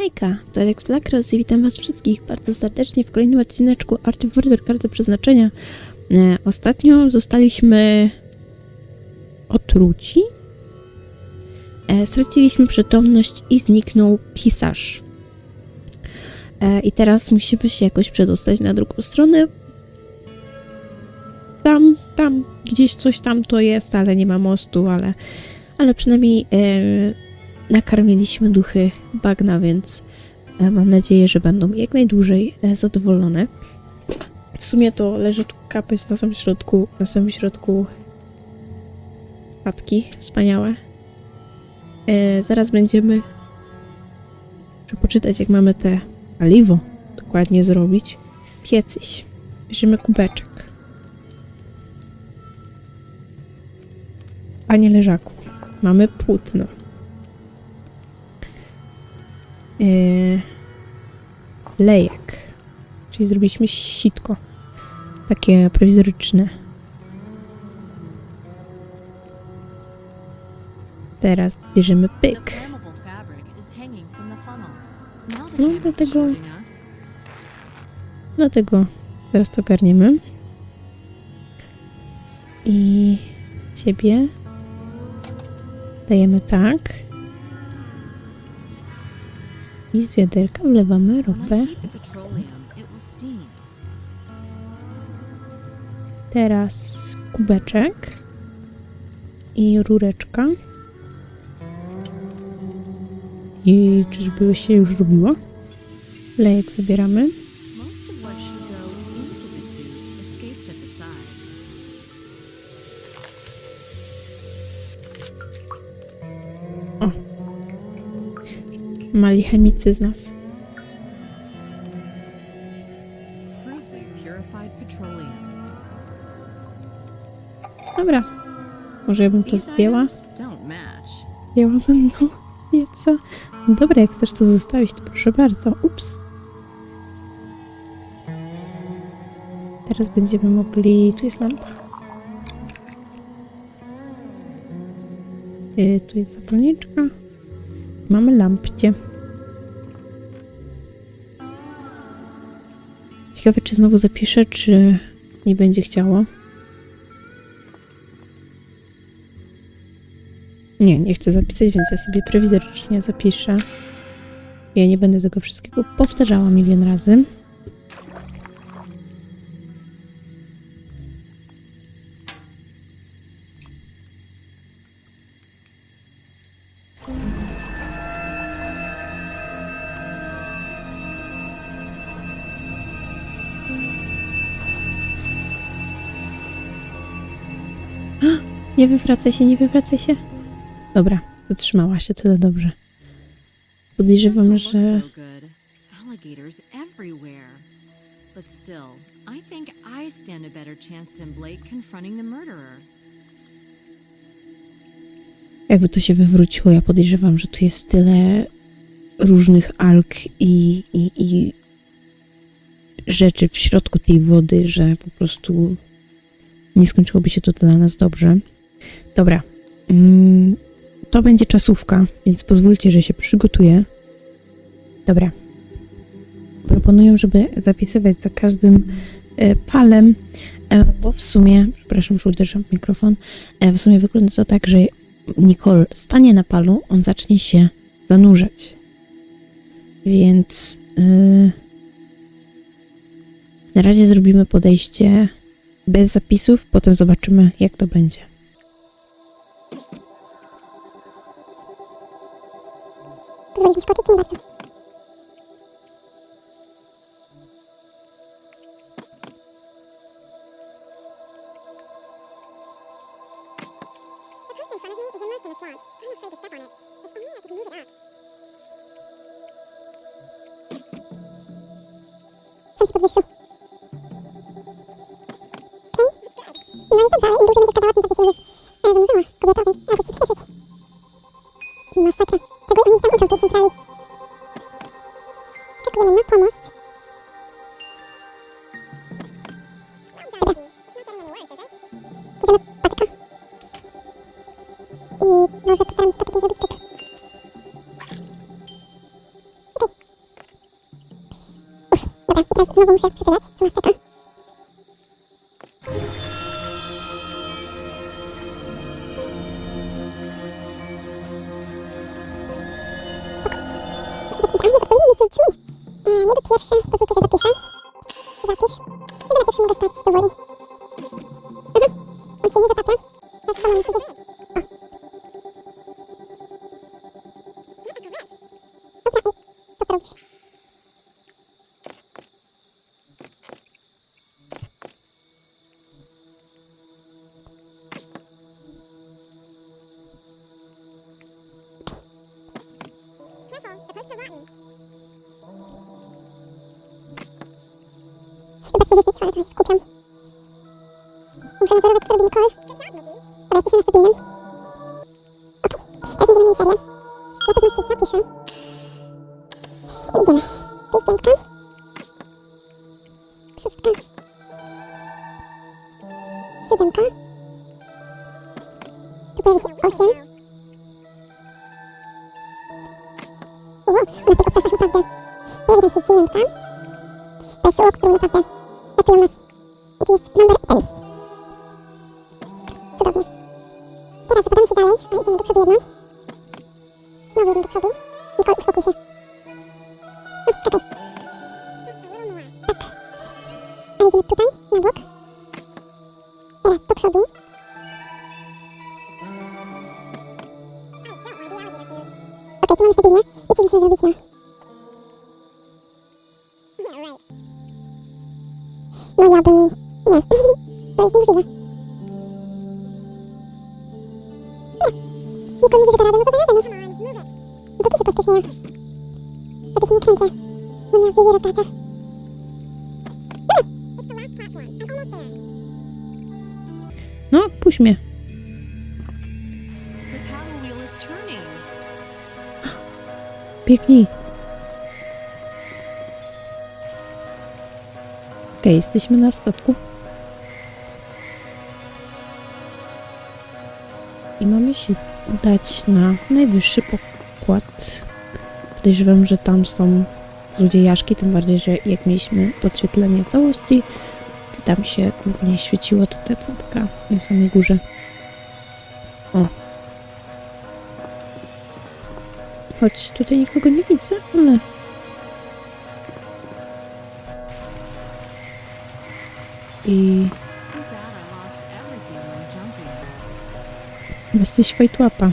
Hejka, to Alex Blackross i witam was wszystkich bardzo serdecznie w kolejnym odcineczku Karty Przeznaczenia. Ostatnio zostaliśmy otruci. Straciliśmy przytomność i zniknął pisarz. I teraz musimy się jakoś przedostać na drugą stronę. Tam, gdzieś coś tam to jest, ale nie ma mostu, ale przynajmniej nakarmiliśmy duchy bagna, więc mam nadzieję, że będą jak najdłużej zadowolone. W sumie to leży tu kapeć na samym środku chatki. Wspaniałe. Zaraz będziemy poczytać, jak mamy te paliwo dokładnie zrobić. Piecyś. Bierzemy kubeczek. Panie leżaku. Mamy płótno. Lejek. Czyli zrobiliśmy sitko. Takie prowizoryczne. Teraz bierzemy pyk. No, dlatego teraz to garniemy. I ciebie dajemy tak. I z wiaderka wlewamy ropę. Teraz kubeczek i rureczka. I czyżby się już robiło? Lejek zabieramy. O! Mali chemicy z nas. Dobra. Może ja bym to zdjęła? Zdjęłabym to nieco. Dobra, jak chcesz to zostawić, to proszę bardzo. Ups. Teraz będziemy mogli... Tu jest lampa. Tu jest zapalniczka. Mamy lampcie. Ciekawe, czy znowu zapiszę, czy nie będzie chciało. Nie chcę zapisać, więc ja sobie prowizorycznie zapiszę. Ja nie będę tego wszystkiego powtarzała milion razy. Nie wywracaj się. Dobra, zatrzymała się, tyle dobrze. Podejrzewam, że... Jakby to się wywróciło, ja podejrzewam, że tu jest tyle różnych alg i rzeczy w środku tej wody, że po prostu nie skończyłoby się to dla nas dobrze. Dobra. To będzie czasówka, więc pozwólcie, że się przygotuję. Dobra. Proponuję, żeby zapisywać za każdym palem, bo w sumie, przepraszam, że uderzam w mikrofon, w sumie wygląda to tak, że Nicole stanie na palu, on zacznie się zanurzać. Więc na razie zrobimy podejście bez zapisów, potem zobaczymy, jak to będzie. Pozwolisz mi skoczyć, czy nie bardzo? The house in front of me is immersed in a swamp. I'm afraid to step on it. If only I could move it up. Sam się podwyższył. Okej, no jest dobrze, ale im dłużej będziesz gadała, tym bardziej się będziesz zanurzyła, kobieta, więc ja chcę ci przyspieszyć. Masakra. Czego oni tam uczą w tej centrali? Skakujemy na pomost. Dobra. Bierzemy patyka. I może postaram się patykiem zrobić pyk. Okej. Dobra, i teraz znowu muszę przeczytać, co nas czeka. Niech odpowiednie miejsce zatrzymuje. Niby pierwszy, pozwólcie, że zapiszę. Zapisz. I będę pierwszy mogę stać do woli. On się nie zatapia. Ja schowam sobie. O. Dobra, i co ty robisz? Wybaczcie, że jestem cicho, ale trochę się skupiam. Muszę nadzorować, co robi Nicole. Dobra, jesteśmy na stabilnym. Okej, teraz będziemy mieli serię. Na pewno się zapiszę. I idziemy. To jest piątka. Szóstka. Siódemka. Tu pojawi się 8. Na tych obcasach naprawdę pojawi nam się 9. PSO, którą naprawdę ratują nas. I tu jest numer 10. Cudownie. Teraz zapadamy się dalej, ale idziemy do przodu jedno. Znowu jedno do przodu. Nicole, uspokój się. No, skakaj. Tak. Ale idziemy tutaj, na bok. Teraz do przodu. Okej, tu mamy stabilnie. I coś musimy zrobić na... No ja bym... Nie. To jest niemożliwe. Nicole mówi, że da radę, no to da radę, no. No to ty się pośpiesz, nie ja. Jakoś się nie kręcę. Mam ja w jezioro w palcach. No, puść mnie. Biegnij. Okej, jesteśmy na statku. I mamy się udać na najwyższy pokład. Podejrzewam, że tam są złodziejaszki, tym bardziej, że jak mieliśmy podświetlenie całości, to tam się głównie świeciło ta taka na samej górze. O. Choć tutaj nikogo nie widzę, ale... I... Jesteś fajtłapa.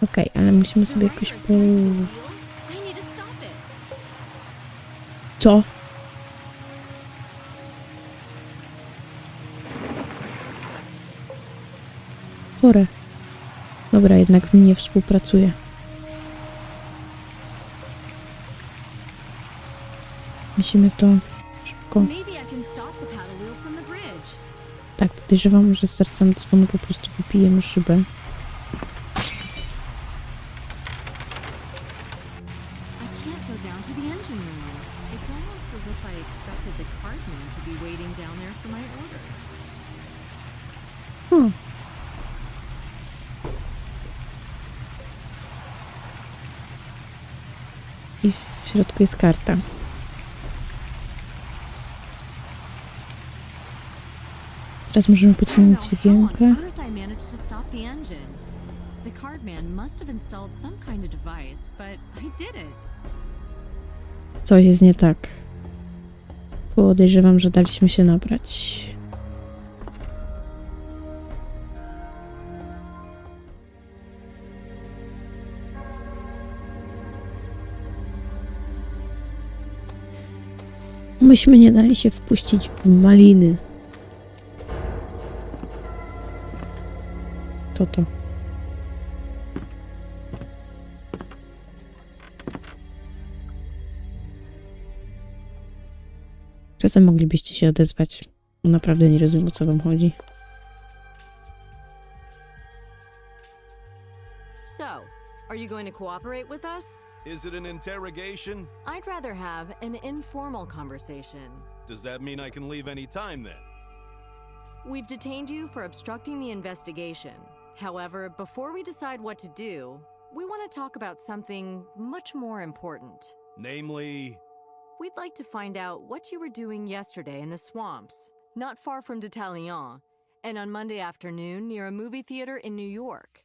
Okej, ale musimy sobie jakoś po... Co? Chore. Dobra, jednak z nim nie współpracuję. Musimy to szybko... Tak, podejrzewam, że z sercem dzwonu po prostu wypijemy szybę. Hmm. I w środku jest karta. Teraz możemy pociągnąć dźwigienkę. Coś jest nie tak. Podejrzewam, że daliśmy się nabrać. Myśmy nie dali się wpuścić w maliny. To. Czasem moglibyście się odezwać. Naprawdę nie rozumiem, o co wam chodzi. So, are you going to cooperate with us? Is it an interrogation? I'd rather have an informal conversation. Does that mean I can leave any time then? We've detained you for obstructing the investigation. However, before we decide what to do, we want to talk about something much more important. Namely, We'd like to find out what you were doing yesterday in the swamps, not far from D'Italian, and on Monday afternoon near a movie theater in New York.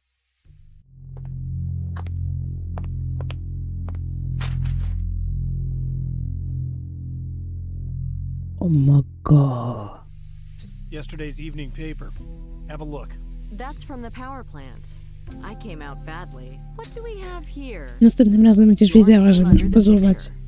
Oh my god. Yesterday's evening paper. Have a look. That's from the power plant. I came out badly. What do we have here? Następnym razem będziesz Your wiedziała, name że under musisz the pozować. picture.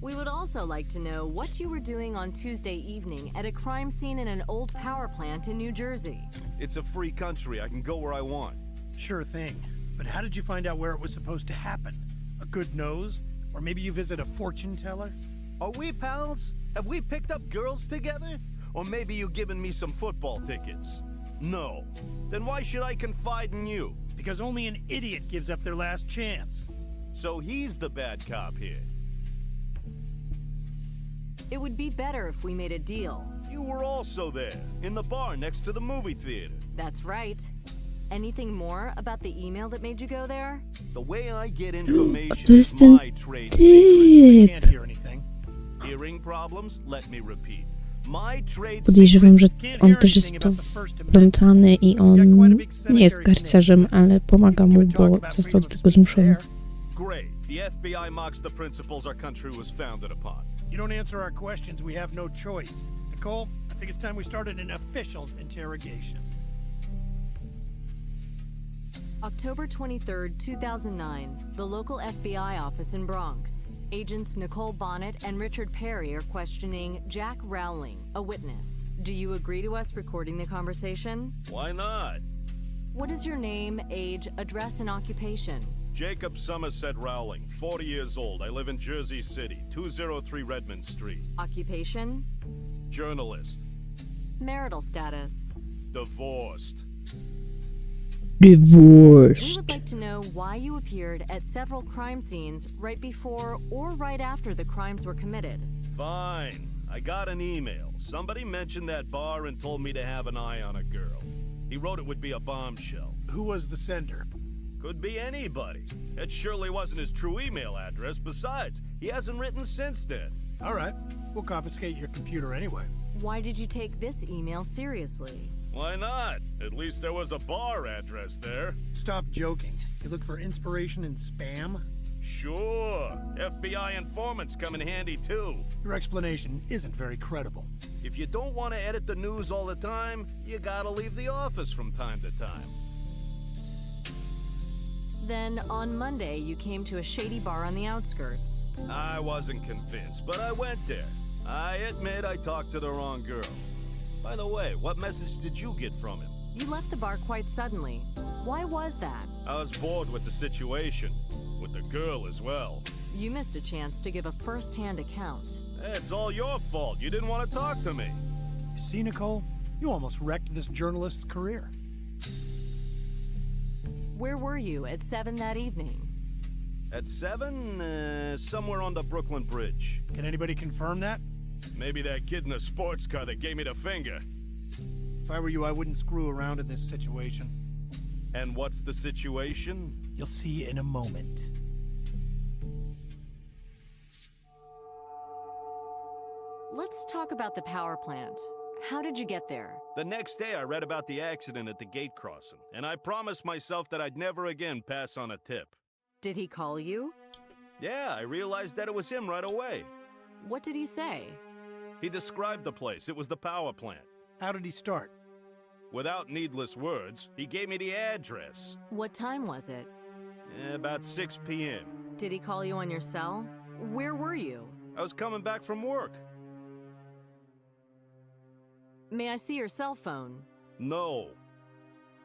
We would also like to know what you were doing on Tuesday evening at a crime scene in an old power plant in New Jersey. it's a free country. I can go where I want. Sure thing. But how did you find out where it was supposed to happen? A good nose? Or maybe you visit a fortune teller? Are we pals? Have we picked up girls together? Or maybe you given me some football tickets? No. Then why should I confide in you? Because only an idiot gives up their last chance. So he's the bad cop here. It would be better if we made a deal. You were also there, in the bar next to the movie theater. That's right. Anything more about the email that made you go there? The way I get information To jest is ten my trade secret. I typ. can't hear anything. Hearing problems? Let me repeat. My trade Podejrzewam, że Can't on hear też jest anything to about the First Amendment. wplątany i on nie jest garciarzem, ale pomaga mu, bo został do tego zmuszony. Great. The FBI mocks the principles our country was founded upon. You don't answer our questions, we have no choice. Nicole, I think it's time we started an official interrogation. October 23rd, 2009, the local FBI office in Bronx. Agents Nicole Bonnet and Richard Perry are questioning Jack Rowling, a witness. Do you agree to us recording the conversation? Why not? What is your name, age, address, and occupation? Jacob Somerset Rowling, 40 years old. I live in Jersey City, 203 Redmond Street. Occupation? Journalist. Marital status? Divorced. We Divorced. would like to know why you appeared at several crime scenes right before or right after the crimes were committed. Fine. I got an email. Somebody mentioned that bar and told me to have an eye on a girl. He wrote it would be a bombshell. Who was the sender? Could be anybody. It surely wasn't his true email address. Besides, he hasn't written since then. All right, we'll confiscate your computer anyway. Why did you take this email seriously? Why not? At least there was a bar address there. Stop joking. You look for inspiration in spam? Sure. FBI informants come in handy too. Your explanation isn't very credible. If you don't want to edit the news all the time, you gotta leave the office from time to time. Then, on Monday, you came to a shady bar on the outskirts. I wasn't convinced, but I went there. I admit I talked to the wrong girl. By the way, what message did you get from him? You left the bar quite suddenly. Why was that? I was bored with the situation. With the girl as well. You missed a chance to give a first-hand account. It's all your fault. You didn't want to talk to me. You see, Nicole? You almost wrecked this journalist's career. Where were you at 7 that evening? At 7, somewhere on the Brooklyn Bridge. Can anybody confirm that? Maybe that kid in the sports car that gave me the finger. If I were you, I wouldn't screw around in this situation. And what's the situation? You'll see in a moment. Let's talk about the power plant. How did you get there? The next day I read about the accident at the gate crossing, and I promised myself that I'd never again pass on a tip. Did he call you? Yeah, I realized that it was him right away. What did he say? He described the place. It was the power plant. How did he start? Without needless words, he gave me the address. What time was it? About 6 p.m. Did he call you on your cell? Where were you? I was coming back from work. May I see your cell phone? No.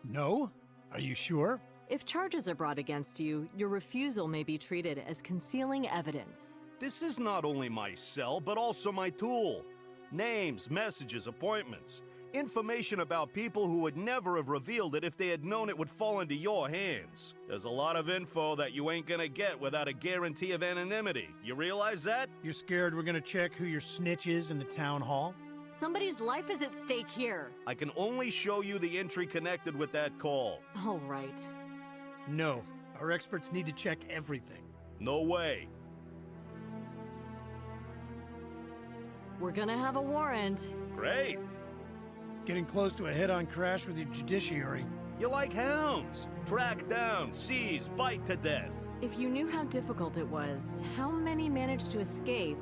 No? Are you sure? If charges are brought against you, your refusal may be treated as concealing evidence. This is not only my cell, but also my tool. Names, messages, appointments. Information about people who would never have revealed it if they had known it would fall into your hands. There's a lot of info that you ain't gonna get without a guarantee of anonymity. You realize that? You're scared we're gonna check who your snitch is in the town hall? Somebody's life is at stake here. I can only show you the entry connected with that call. All right. No, our experts need to check everything. No way. We're gonna have a warrant. Great. Getting close to a head-on crash with your judiciary. You like hounds. Track down, seize, bite to death. If you knew how difficult it was, how many managed to escape?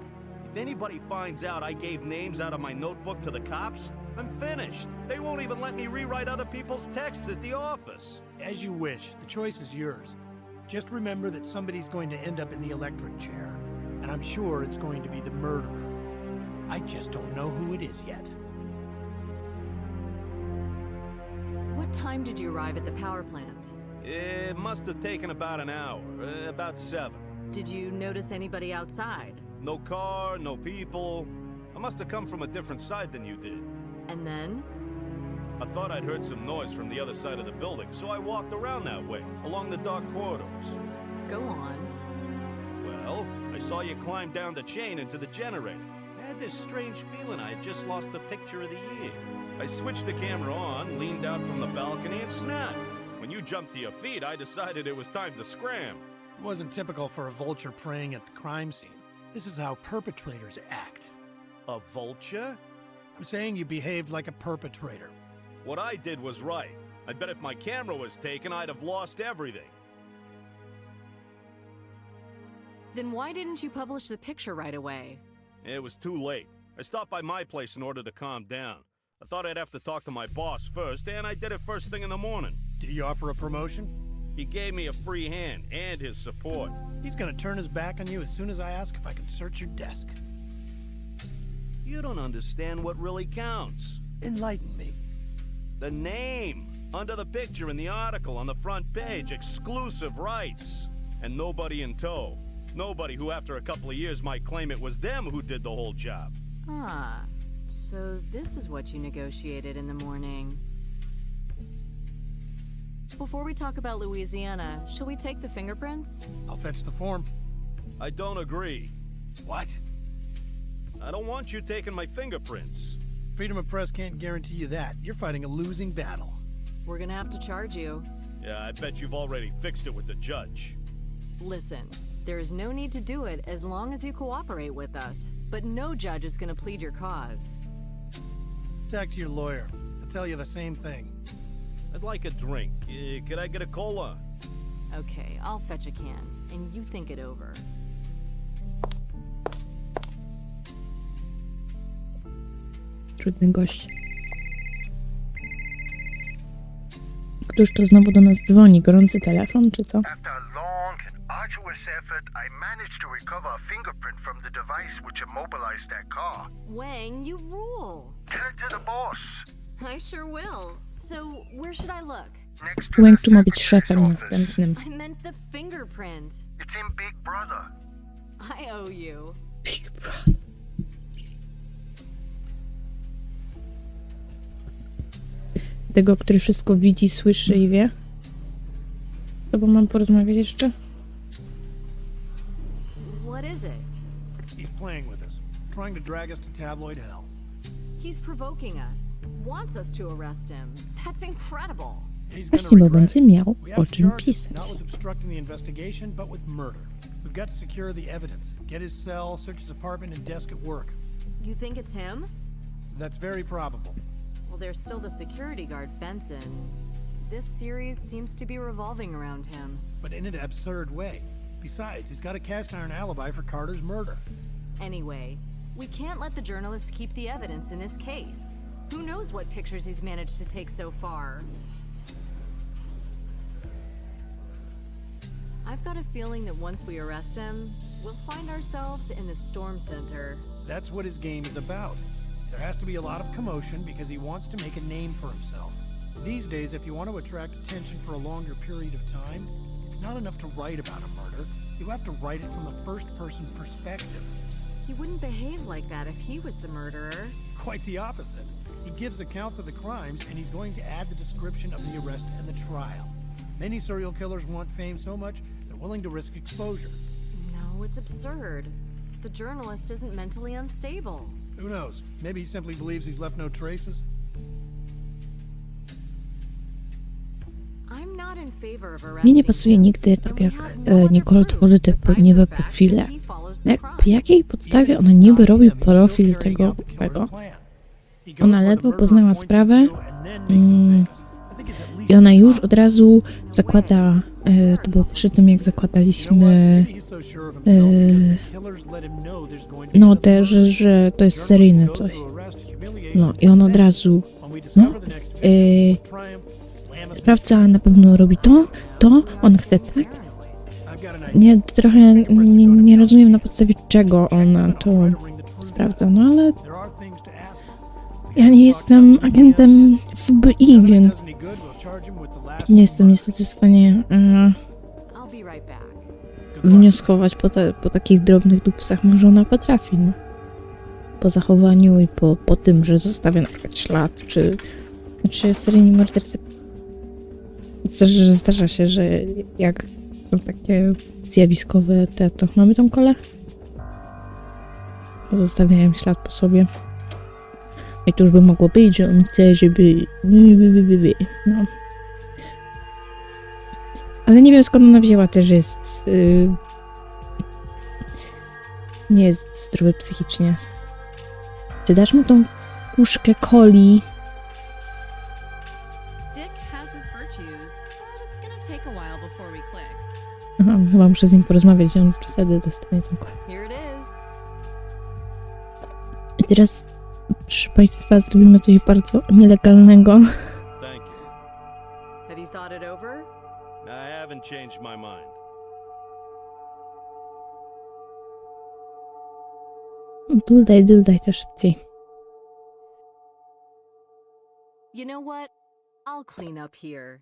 If anybody finds out I gave names out of my notebook to the cops, I'm finished. They won't even let me rewrite other people's texts at the office. As you wish, the choice is yours. Just remember that somebody's going to end up in the electric chair, and I'm sure it's going to be the murderer. I just don't know who it is yet. What time did you arrive at the power plant? It must have taken about an hour, about 7. Did you notice anybody outside? No car, no people. I must have come from a different side than you did. And then? I thought I'd heard some noise from the other side of the building, so I walked around that way, along the dark corridors. Go on. Well, I saw you climb down the chain into the generator. I had this strange feeling I had just lost the picture of the year. I switched the camera on, leaned out from the balcony, and snapped. When you jumped to your feet, I decided it was time to scram. It wasn't typical for a vulture preying at the crime scene. This is how perpetrators act. A vulture? I'm saying you behaved like a perpetrator. What I did was right. I bet if my camera was taken, I'd have lost everything. Then why didn't you publish the picture right away? It was too late. I stopped by my place in order to calm down. I thought I'd have to talk to my boss first, and I did it first thing in the morning. Did he offer a promotion? He gave me a free hand and his support. He's gonna turn his back on you as soon as I ask if I can search your desk. You don't understand what really counts. Enlighten me. The name. Under the picture in the article on the front page, exclusive rights. And nobody in tow. Nobody who after a couple of years might claim it was them who did the whole job. Ah, so this is what you negotiated in the morning. Before we talk about Louisiana, shall we take the fingerprints? I'll fetch the form. I don't agree. What? I don't want you taking my fingerprints. Freedom of press can't guarantee you that. You're fighting a losing battle. We're gonna have to charge you. Yeah, I bet you've already fixed it with the judge. Listen, there is no need to do it as long as you cooperate with us. But no judge is gonna plead your cause. Talk to your lawyer. They'll tell you the same thing. I'd like a drink. Could I get a cola? Okay, I'll fetch a can, and you think it over. Trudny gość. Któż to znowu do nas dzwoni? Gorący telefon, czy co? After a long and arduous effort, I managed to recover a fingerprint from the device which immobilized that car. Wang, you rule! Tell it to the boss. I sure will. So, where should I look? Next to Łęk the tu ma być szefem secretary's office. następnym. I meant the fingerprint. It's in Big Brother. I owe you. Big Brother. Tego, który wszystko widzi, słyszy i wie. Z tobą mam porozmawiać jeszcze? What is it? He's playing with us, trying to drag us to tabloid hell. He's provoking us. Wants us to arrest him. That's incredible. He's Właśnie, gonna bo regret będzie it. miał We o have to czym charge him, pisać. not with obstructing the investigation, but with murder. We've got to secure the evidence, get his cell, search his apartment and desk at work. You think it's him? That's very probable. Well, there's still the security guard, Benson. This series seems to be revolving around him. But in an absurd way. Besides, he's got a cast iron alibi for Carter's murder. Anyway, we can't let the journalist keep the evidence in this case. Who knows what pictures he's managed to take so far? I've got a feeling that once we arrest him, we'll find ourselves in the Storm Center. That's what his game is about. There has to be a lot of commotion because he wants to make a name for himself. These days, if you want to attract attention for a longer period of time, it's not enough to write about a murder. You have to write it from the first-person perspective. He wouldn't behave like that if he was the murderer. Quite the opposite. He gives accounts of the crimes, and he's going to add the description of the arrest and the trial. Many serial killers want fame so much they're willing to risk exposure. No, it's absurd. the journalist isn't mentally unstable. Who knows? Maybe he simply believes he's left no traces. I'm not in favor of Mnie nie arresting pasuje him, nigdy tak and we jak have no other Nicole proof tworzy te besides niby the fact profile. that he follows the Po crime. jakiej podstawie ona niby robi profil tego chłopego? Ona ledwo poznała sprawę i ona już od razu zakłada, to było przy tym jak zakładaliśmy no też, że to jest seryjne coś. No i on od razu sprawca na pewno robi to, on chce tak. Nie, trochę nie rozumiem na podstawie czego ona to sprawdza, no ale ja nie jestem agentem FBI, więc nie jestem niestety w stanie I'll be right back. wnioskować po takich drobnych dupsach. Może ona potrafi, no. Po zachowaniu i po tym, że zostawia na przykład ślad, czy seryjni mordercy. Zdarza się, że jak są takie zjawiskowe to mamy tą kolę? Zostawiają ślad po sobie. I to już by mogło być, że on chce, żeby... No. Ale nie wiem skąd ona wzięła też, że jest... nie jest zdrowy psychicznie. Czy dasz mu tą puszkę coli? Dick has his virtues, but it's gonna take a while before we click. Aha, chyba muszę z nim porozmawiać, on wtedy dostanie tą kolę. Here it is. I teraz, proszę Państwa, zrobimy coś bardzo nielegalnego. Thank you. Have you thought it over? I haven't changed my mind. Dudaj to szybciej. You know what? I'll clean up here.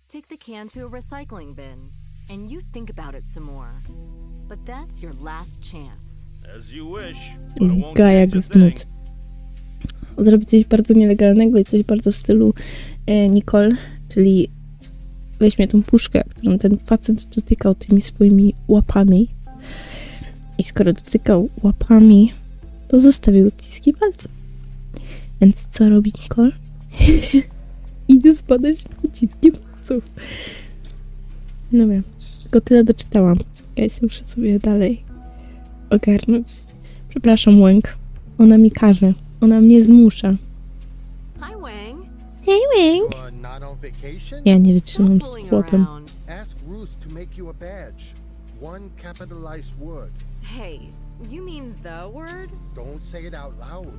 Take the can to a recycling bin, and you think about it some more. But that's your last chance. As you wish, but it won't Gajak change a z thing. nut. Zrobić coś bardzo nielegalnego i coś bardzo w stylu Nicole, czyli weźmie tą puszkę, którą ten facet dotykał tymi swoimi łapami. I skoro dotykał łapami, to zostawił odciski palców. Więc co robi Nicole? Idę zbadać odciski palców. No wiem, tylko tyle doczytałam. Ja muszę sobie dalej ogarnąć. Przepraszam, Łęk. Ona mi każe. Ona mnie zmusza. Hi, Wang. Hej, Łęk! You're not on vacation? Ja nie Stop wytrzymam z fooling chłopem. around. Ask Ruth to make you a badge. One capitalized word. Hey, you mean the word? Don't say it out loud.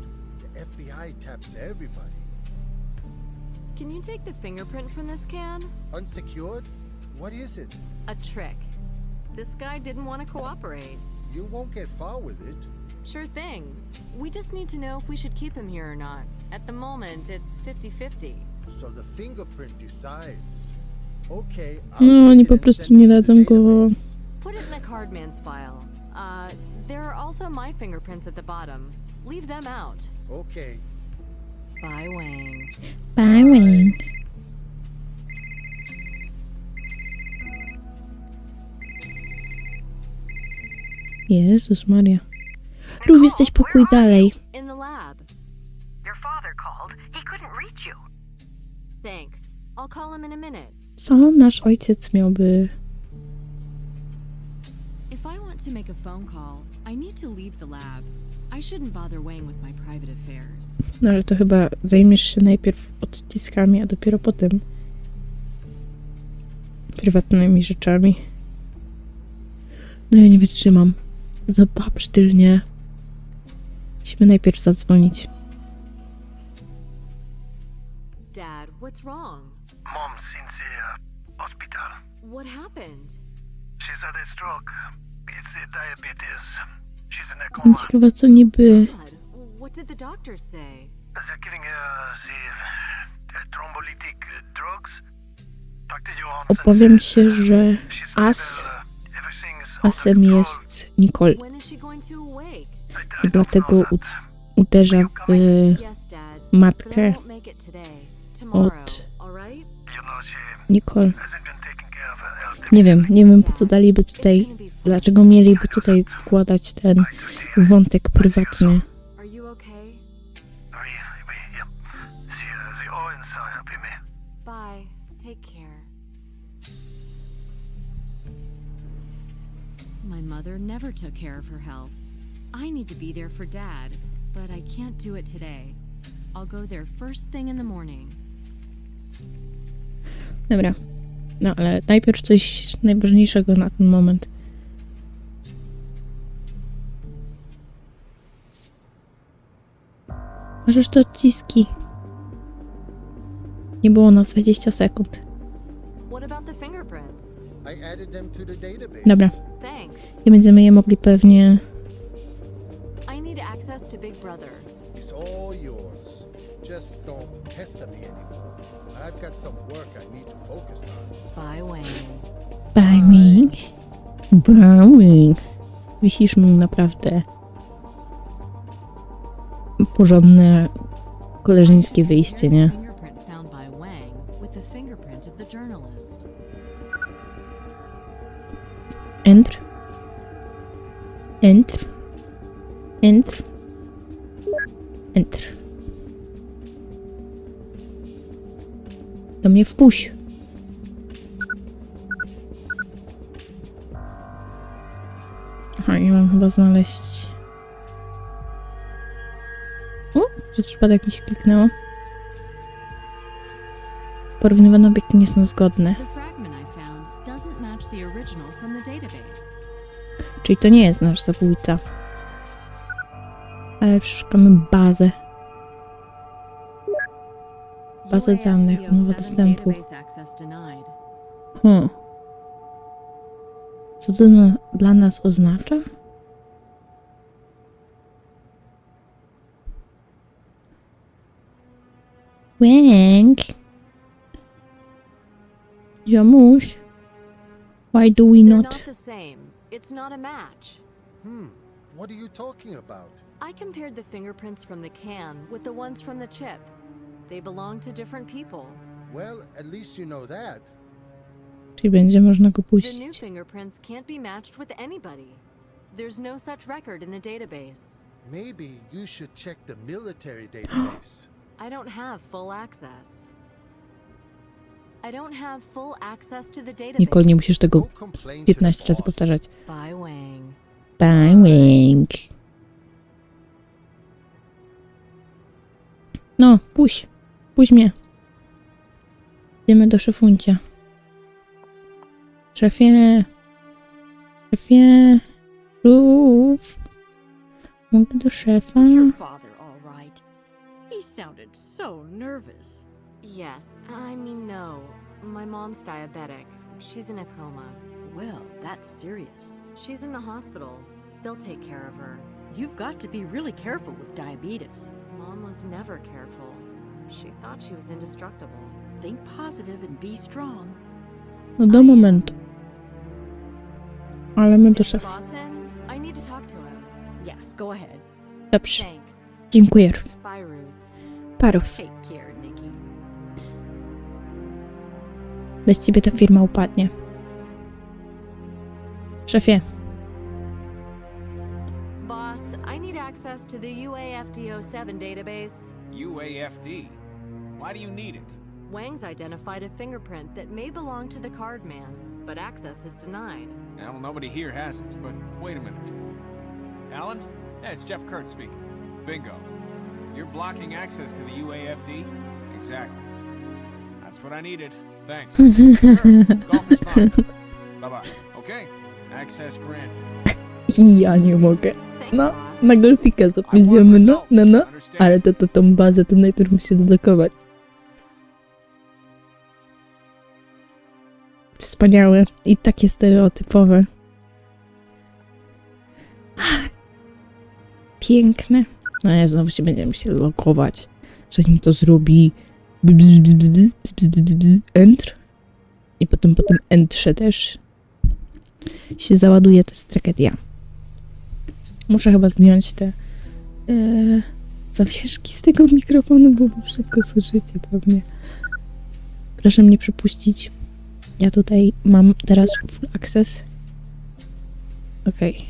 The FBI taps everybody. Can you take the fingerprint from this can? Unsecured? What is it? A trick. This guy didn't want to cooperate. You won't get far with it. Sure thing. We just need to know if we should keep him here or not. At the moment, it's 50-50. So the fingerprint decides. Okay, No, take oni it po and prostu send nie it to dadzą the go... database. Put it in the cardman's file. There are also my fingerprints at the bottom. Leave them out. Okay. Bye, Wang. Bye, Łęk. Jezus Maria. Rów, jesteś pokój dalej. In the lab. Your father called. He couldn't reach you. Thanks. I'll call him in a minute. Co nasz ojciec miałby... If I want to make a phone call, I need to leave the lab. I shouldn't bother Wang with my private affairs. No ale to chyba zajmiesz się najpierw odciskami, a dopiero potem prywatnymi rzeczami. No ja nie wytrzymam. Zobacz tylnie. Musimy najpierw zadzwonić. Dad, what's wrong? Mom's in the hospital. What happened? She's had a stroke. It's the diabetes. She's in a Jestem ciekawa, co niby... God, what did the doctors say? They're giving her the thrombolytic drugs. Dr. Johansson Opowiem says, się, że she's As... everything is Asem under control. jest Nicole. When is she going to awake? I I dlatego don't know that. uderza w Yes, Dad. But I matkę won't make it today. Tomorrow, od all right? You know, she Nicole. hasn't been taking care of her health Nie wiem po co daliby tutaj, dlaczego mieliby tutaj wkładać ten wątek prywatny. Are you okay? Oui, yep. The Owens are helping me. Bye. Take care. My mother never took care of her health. I need to be there for Dad, but I can't do it today. I'll go there first thing in the morning. Dobra. No, ale najpierw coś najważniejszego na ten moment. Masz już te odciski. Nie było nas 20 sekund. What about the fingerprints? I added them to the database. Dobra. Thanks. I będziemy je mogli pewnie... I need access to Big Brother. It's all yours. Just don't pester me anymore. I've got some work I need to focus on. Bye, Wayne. Bowing. Bowing. Wisisz mu naprawdę porządne koleżeńskie wyjście, nie? Fingerprint found by Wang with the fingerprint of the journalist. Enter. Enter. Enter. Enter. Do mnie wpuść. Aha, ja mam chyba znaleźć... Przez przypadek mi się kliknęło. Porównywane obiekty nie są zgodne. The fragment I found doesn't match the original from the database. Czyli to nie jest nasz zabójca. Ale przeszukamy bazę. Bazę danych, umowa dostępu. Co to dla nas oznacza? Wang. Ziomuś. Why do we They're not? not the same. It's not a match. What are you talking about? I compared the fingerprints from the can with the ones from the chip. They belong to different people. Well, at least you know that. Czyli będzie można go The new puścić. fingerprints can't be matched with anybody. There's no such record in the database. Maybe you should check the military database. I don't have full access. I don't have full access to the database. Nicole, nie musisz tego Go complain to the 15 razy boss. powtarzać. Bye, Wang. Bye, Wang. No, puść. Puść mnie. Idziemy do szefuncia. Szefie. Szefie. Rów. Mogę do szefa? Is your father all right? He sounded so nervous. Yes, I mean no. My mom's diabetic. She's in a coma. Well, that's serious. She's in the hospital. They'll take care of her. You've got to be really careful with diabetes. Mom was never careful. She thought she was indestructible. Think positive and be strong. No do momentu. Ale my do szefa. Boston, I need to talk to him. Yes, go ahead. Dobrze. Thanks. Dziękuję. Bye, Ruth. Parów. Take care, Nikki. Bez ciebie ta firma upadnie. Szefie. Boss, I need access to the UAFD-07 database. UAFD? Why do you need it? Wang's identified a fingerprint that may belong to the card man, but access is denied. Well, nobody here hasn't, but wait a minute. Alan? Yeah, it's Jeff Kurt speaking. Bingo. You're blocking access to the UAFD? Exactly. That's what I needed. Thanks. Sure, golf is fine. Bye-bye. Okay. Access granted. Ja nie mogę. Thanks, No, boss. na golfika zapójdziemy, no. Ale to tą bazę to najpierw muszę dedukować. Wspaniałe. I takie stereotypowe. Piękne. No nie, znowu się będziemy się logować. Zanim to zrobi enter. I potem entrze też się załaduje, to jest tragedia. Muszę chyba zdjąć te zawieszki z tego mikrofonu, bo wszystko słyszycie pewnie. Proszę mnie przepuścić. Ja tutaj mam teraz full access. Okej.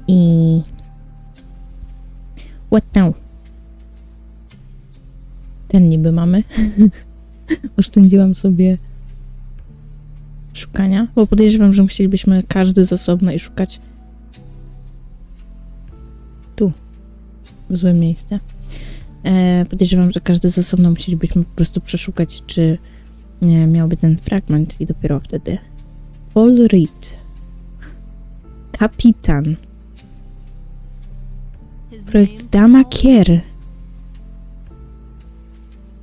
I... What now? Ten niby mamy. Oszczędziłam sobie szukania, bo podejrzewam, że musielibyśmy każdy z osobna i szukać tu, w złe miejsce. Podejrzewam, że każdy z osobna musielibyśmy po prostu przeszukać, czy miałby ten fragment i dopiero wtedy. Paul Reed. Kapitan. Projekt Dama Kier.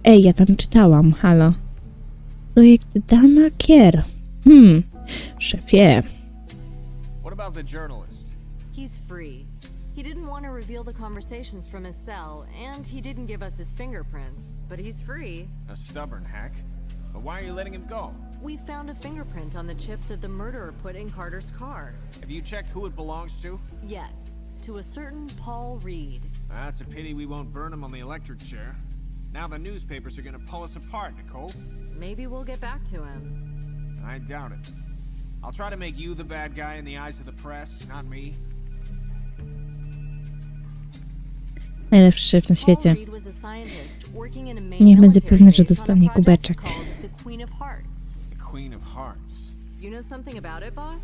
Ej, ja tam czytałam, halo. Projekt Dama Kier. Szefie. What about the journalist? He's free. He didn't want to reveal the conversations from his cell, and he didn't give us his fingerprints, but he's free. A stubborn hack. But why are you letting him go? We found a fingerprint on the chip that the murderer put in Carter's car. Have you checked who it belongs to? Yes, to a certain Paul Reed. That's a pity we won't burn him on the electric chair. Now the newspapers are gonna pull us apart, Nicole. Maybe we'll get back to him. I doubt it. I'll try to make you the bad guy in the eyes of the press, not me. Najlepszy szef na świecie. Paul Reed was a scientist working in a main Niech będzie military pewny, że base on dostanie a project kubeczek. called the Queen of Hearts. The Queen of Hearts. You know something about it, boss?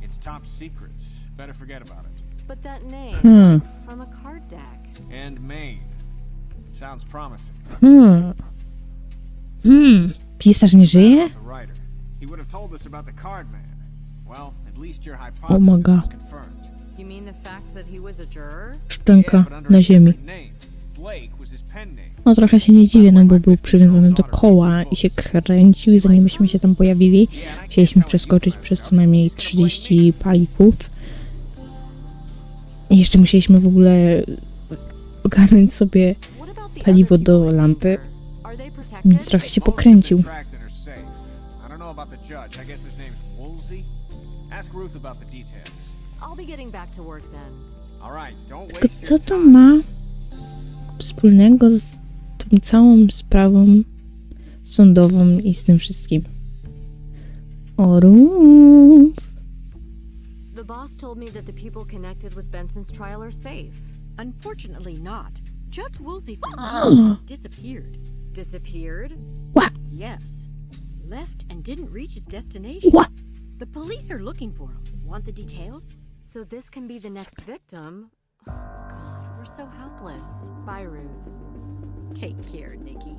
It's top secret. Better forget about it. But that name from a card deck. And Maine. Sounds promising. Pisarz nie żyje? The writer. He would have told us about the card man. Well, at least your Oh hypothesis my God. was confirmed. You mean the fact that he was a juror? Szczęka Yeah, but under na a ziemi. different name. Blake was his pen name. No trochę się nie dziwię, no bo był przywiązany do koła i się kręcił i zanim myśmy się tam pojawili, chcieliśmy przeskoczyć przez co najmniej 30 palików. I jeszcze musieliśmy w ogóle ogarnąć sobie What about the paliwo other do people in lampy, here? Are they protected? więc trochę się Most have pokręcił. been tracked in her safe. I don't know about the judge. I guess his name's Woolsey. Ask Ruth about the details. I'll be getting back to work then. All right, don't Tylko waste co your to time. ma wspólnego z tą całą sprawą sądową i z tym wszystkim? Orów. The boss told me that the people connected with Benson's trial are safe. Unfortunately not. Judge Woolsey from has disappeared. Disappeared? What? Yes. Left and didn't reach his destination. What? The police are looking for him. Want the details? So this can be the next victim? Oh, God, we're so helpless. Bye, Ruth. Take care, Nikki.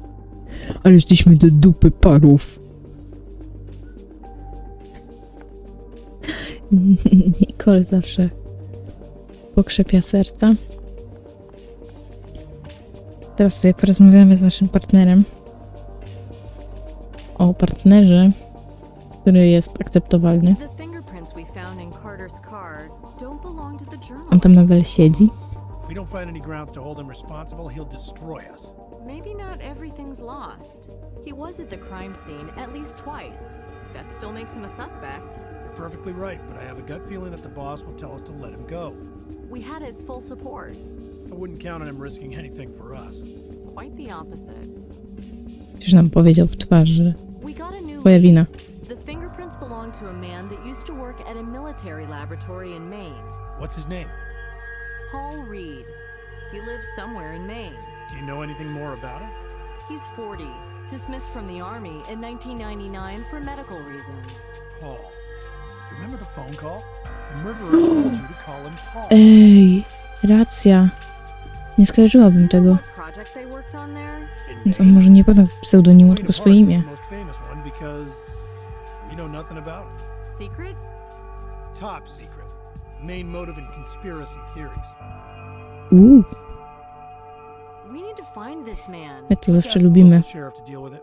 Ale jesteśmy do dupy parów. Nicole zawsze pokrzepia serca. Teraz sobie porozmawiamy z naszym partnerem. O partnerze, który jest akceptowalny. The fingerprints we found in Carter's car don't belong to the On tam journalist. nadal siedzi. If we don't find any grounds to hold him responsible, he'll destroy us. Maybe not everything's lost. He was at the crime scene at least twice. That still makes him a suspect. You're perfectly right, but I have a gut feeling that the boss will tell us to let him go. We had his full support. I wouldn't count on him risking anything for us. Quite the opposite. Już nam powiedział w twarz, że We got a new twoja lead. wina. The fingerprints belong to a man that used to work at a military laboratory in Maine. What's his name? Paul Reed. He lives somewhere in Maine. Do you know anything more about him? He's 40, dismissed from the Army in 1999 for medical reasons. Paul. Remember the phone call? The murderer told you to call him Paul. Ej, racja. Nie skojarzyłabym tego. What project they worked on there? Więc on może nie podał w pseudonimu, tylko swoje Queen of imię. Hearts is the most famous one because we know nothing about it. Secret? Top secret. Main motive in conspiracy theories. We need to find this man. My to zawsze Ask the lubimy local sheriff to deal with it.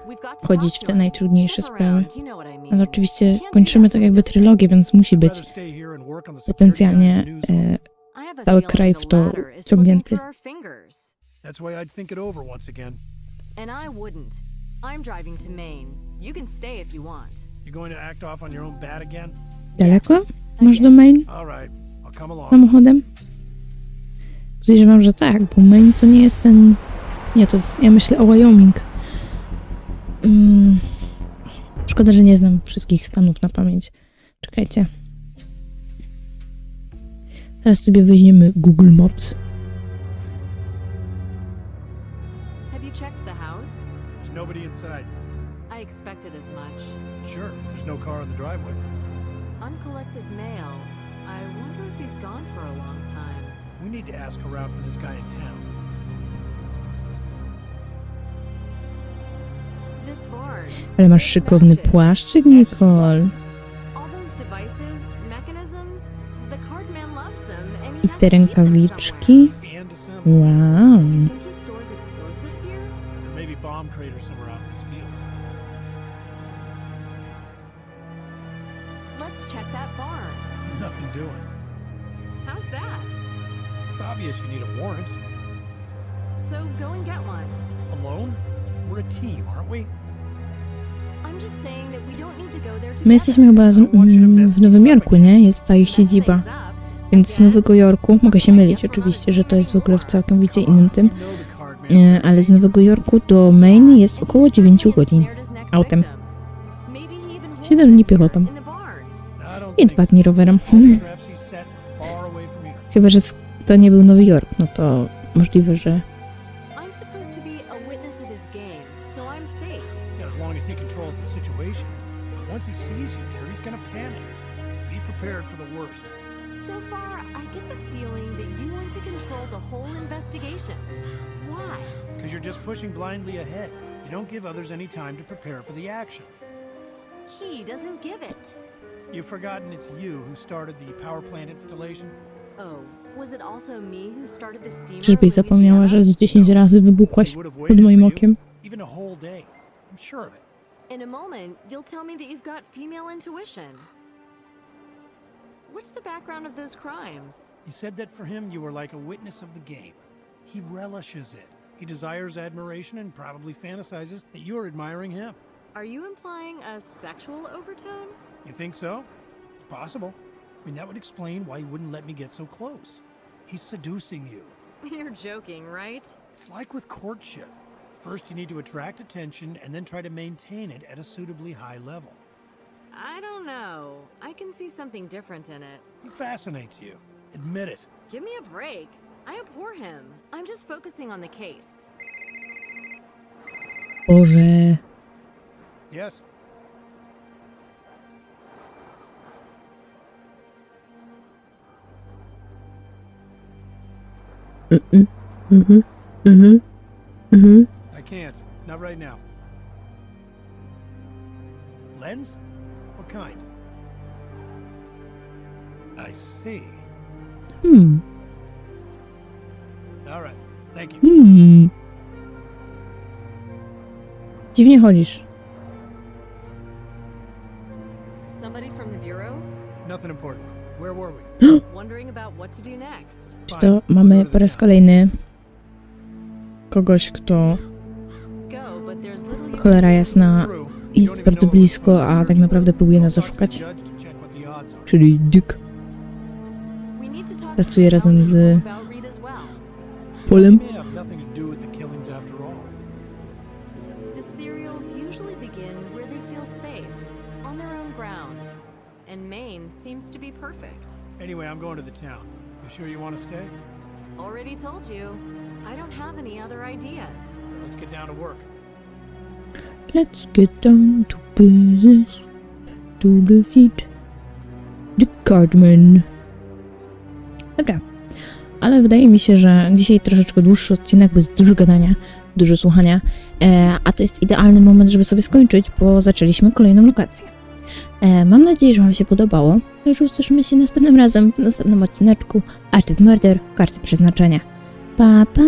We've got to wchodzić talk w to te him. najtrudniejsze Sniff sprawy. around, you know what I mean. Ale oczywiście Can't do kończymy that tak from jakby a distance. trylogię, więc musi być Better stay here and work on the security potencjalnie guys and news. I have a cały feeling kraj the w to latter is wciągnięty. slipping through our fingers. That's why I'd think it over once again. And I wouldn't. I'm driving to Maine. You can stay if you want. You going to act off on your own bat again? Daleko? Masz do Maine All right, I'll come along. samochodem? Podejrzewam, że tak, bo Maine to nie jest ten... Nie, to jest... Ja myślę o Wyoming. Szkoda, że nie znam wszystkich stanów na pamięć. Czekajcie. Teraz sobie weźmiemy Google Maps. Have you checked the house? There's nobody inside. I expected as much. Sure, there's no car in the driveway. Uncollected mail. I wonder if he's gone for a long time. We need to ask around for this guy in town. This barn. Ale masz szykowny płaszczyk, Nicole. All those devices, mechanisms, the card man loves them and he I has te to keep them rękawiczki. And assembled. Wow. somewhere. Think he stores explosives here? There may be bomb craters somewhere out in this field. Let's check that barn. Nothing doing. How's that? It's obvious you need a warrant. So go and get one. Alone? We're a team, aren't we? I'm just saying that we don't need to go there My together. jesteśmy chyba w Nowym Jorku, nie? Jest ta ich siedziba. Więc z Nowego Jorku, mogę się mylić oczywiście, że to jest w ogóle w całkowicie innym tym, You know the card man. ale z Nowego Jorku do Maine jest około 9 godzin. Autem. 7 dni piechotą. I don't I think 2 so. dni rowerem. All the traps he's set are far away from here. Chyba, że to nie był Nowy Jork, no to możliwe, że... I'm supposed to be a witness of his game, so I'm safe. Yeah, as long as he controls the situation. But once he sees you here, he's gonna panic. Be prepared for the worst. So far, I get the feeling that you want to control the whole investigation. Why? Because you're just pushing blindly ahead. You don't give others any time to prepare for the action. He doesn't give it. You've forgotten it's you who started the power plant installation? Oh, was it also me who started the steamer? Czyżbyś zapomniała, że z 10 razy wybuchłaś He would have pod waited moim for you, okiem? even a whole day. I'm sure of it. In a moment, you'll tell me that you've got female intuition. What's the background of those crimes? You said that for him, you were like a witness of the game. He relishes it. He desires admiration and probably fantasizes that you're admiring him. Are you implying a sexual overtone? You think so? It's possible. I mean, that would explain why he wouldn't let me get so close. He's seducing you. You're joking, right? It's like with courtship. First, you need to attract attention and then try to maintain it at a suitably high level. I don't know. I can see something different in it. He fascinates you. Admit it. Give me a break. I abhor him. I'm just focusing on the case. Boże... Yes. I can't. Not right now. Lens? What kind? I see. All right. Thank you. Dziwnie chodzisz. Somebody from the bureau? Nothing important. Where were we? Wondering about what to do next. Czy to mamy po raz kolejny kogoś, kto Go, but there's little you cholera jasna True. You jest don't even bardzo know blisko, a tak naprawdę próbuje nas Talk to oszukać. the judge to check what the odds are. Czyli Dick. We need to talk Pracuje to razem Al z about Reed as well. Polem. May have nothing to do with the killings after all. The serials usually begin where they feel safe, on their own ground. And Maine seems to be perfect. Anyway, I'm going to the town. You sure you want to stay? Already told you. I don't have any other ideas. Let's get down to work. Let's get down to business. To defeat the Cardman. Dobra. Ale wydaje mi się, że dzisiaj troszeczkę dłuższy odcinek, bez dużo gadania, dużo słuchania. A to jest idealny moment, żeby sobie skończyć, bo zaczęliśmy kolejną lokację. Mam nadzieję, że wam się podobało. Już usłyszymy się następnym razem w następnym odcineczku Active Murder, Karty Przeznaczenia. Pa, pa!